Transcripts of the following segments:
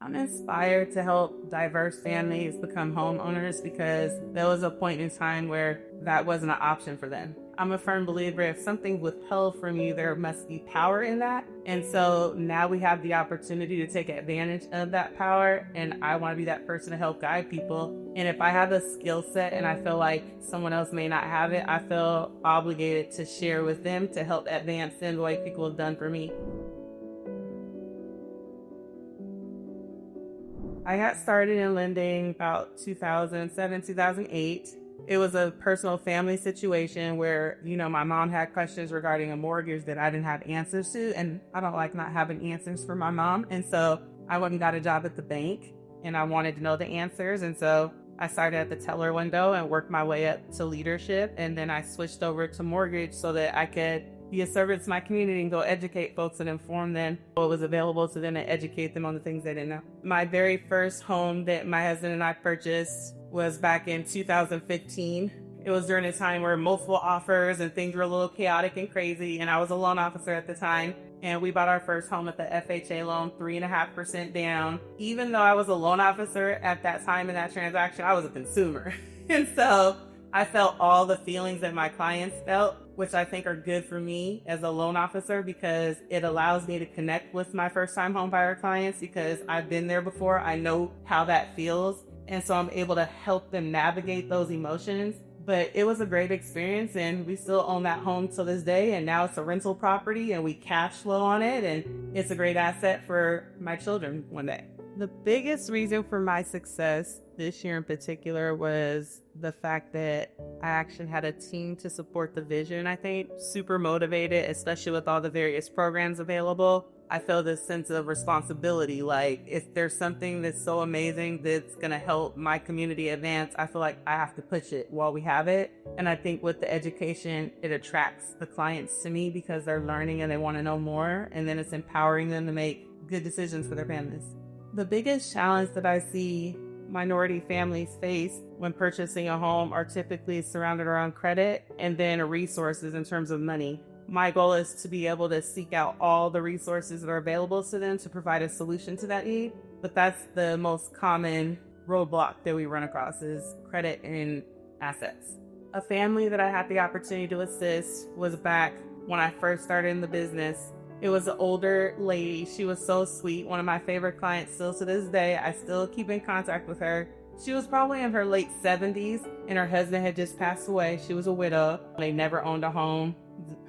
I'm inspired to help diverse families become homeowners because there was a point in time where that wasn't an option for them. I'm a firm believer if something's withheld from you, there must be power in that. And so now we have the opportunity to take advantage of that power. And I want to be that person to help guide people. And if I have a skill set and I feel like someone else may not have it, I feel obligated to share with them to help advance them the way people have done for me. I got started in lending about 2007, 2008. It was a personal family situation where, my mom had questions regarding a mortgage that I didn't have answers to. And I don't like not having answers for my mom. And so I went and got a job at the bank and I wanted to know the answers. And so I started at the teller window and worked my way up to leadership. And then I switched over to mortgage so that I could be a servant to my community and go educate folks and inform them what was available to them and educate them on the things they didn't know. My very first home that my husband and I purchased was back in 2015. It was during a time where multiple offers and things were a little chaotic and crazy. And I was a loan officer at the time. And we bought our first home at the FHA loan, 3.5% down. Even though I was a loan officer at that time in that transaction, I was a consumer. And so I felt all the feelings that my clients felt, which I think are good for me as a loan officer because it allows me to connect with my first-time homebuyer clients because I've been there before. I know how that feels. And so I'm able to help them navigate those emotions. But it was a great experience and we still own that home to this day. And now it's a rental property and we cash flow on it. And it's a great asset for my children one day. The biggest reason for my success this year in particular was the fact that I actually had a team to support the vision. I think super motivated, especially with all the various programs available. I feel this sense of responsibility. Like if there's something that's so amazing that's going to help my community advance, I feel like I have to push it while we have it. And I think with the education, it attracts the clients to me because they're learning and they want to know more. And then it's empowering them to make good decisions for their families. The biggest challenge that I see minority families face when purchasing a home are typically surrounded around credit and then resources in terms of money. My goal is to be able to seek out all the resources that are available to them to provide a solution to that need. But that's the most common roadblock that we run across is credit and assets. A family that I had the opportunity to assist was back when I first started in the business. It was an older lady. She was so sweet. One of my favorite clients still to this day. I still keep in contact with her. She was probably in her late 70s and her husband had just passed away. She was a widow. They never owned a home.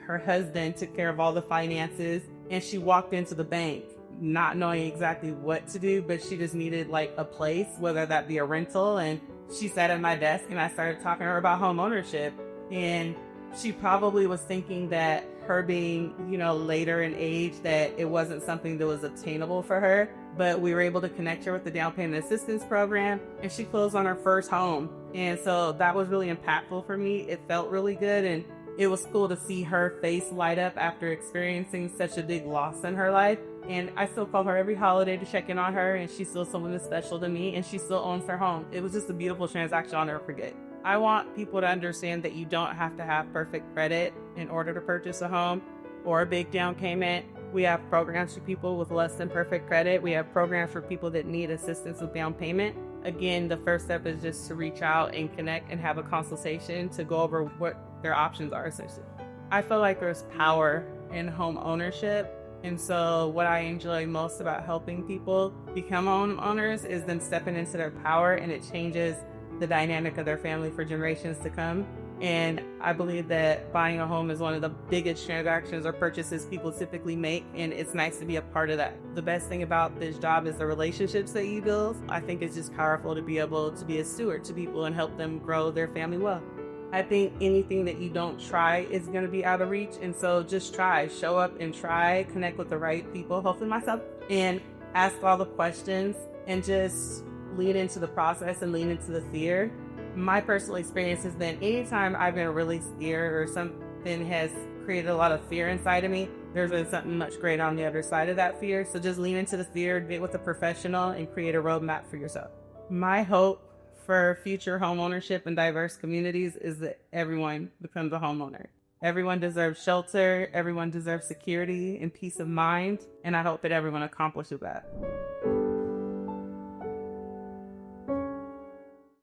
Her husband took care of all the finances and she walked into the bank not knowing exactly what to do, but she just needed like a place, whether that be a rental. And she sat at my desk and I started talking to her about home ownership. And she probably was thinking that her being, later in age, that it wasn't something that was obtainable for her. But we were able to connect her with the down payment assistance program and she closed on her first home. And so that was really impactful for me. It felt really good. And it was cool to see her face light up after experiencing such a big loss in her life. And I still call her every holiday to check in on her. And she's still someone that's special to me. And she still owns her home. It was just a beautiful transaction I'll never forget. I want people to understand that you don't have to have perfect credit in order to purchase a home or a big down payment. We have programs for people with less than perfect credit. We have programs for people that need assistance with down payment. Again, the first step is just to reach out and connect and have a consultation to go over what their options are essentially. I feel like there's power in home ownership. And so what I enjoy most about helping people become homeowners is them stepping into their power, and it changes the dynamic of their family for generations to come. And I believe that buying a home is one of the biggest transactions or purchases people typically make, and it's nice to be a part of that. The best thing about this job is the relationships that you build. I think it's just powerful to be able to be a steward to people and help them grow their family well. I think anything that you don't try is going to be out of reach, and so just try, show up and try, connect with the right people, hopefully myself, and ask all the questions and just lean into the process and lean into the fear. My personal experience has been anytime I've been really scared or something has created a lot of fear inside of me, there's been something much greater on the other side of that fear. So just lean into the fear, get with a professional, and create a roadmap for yourself. My hope for future homeownership in diverse communities is that everyone becomes a homeowner. Everyone deserves shelter, everyone deserves security and peace of mind, and I hope that everyone accomplishes that.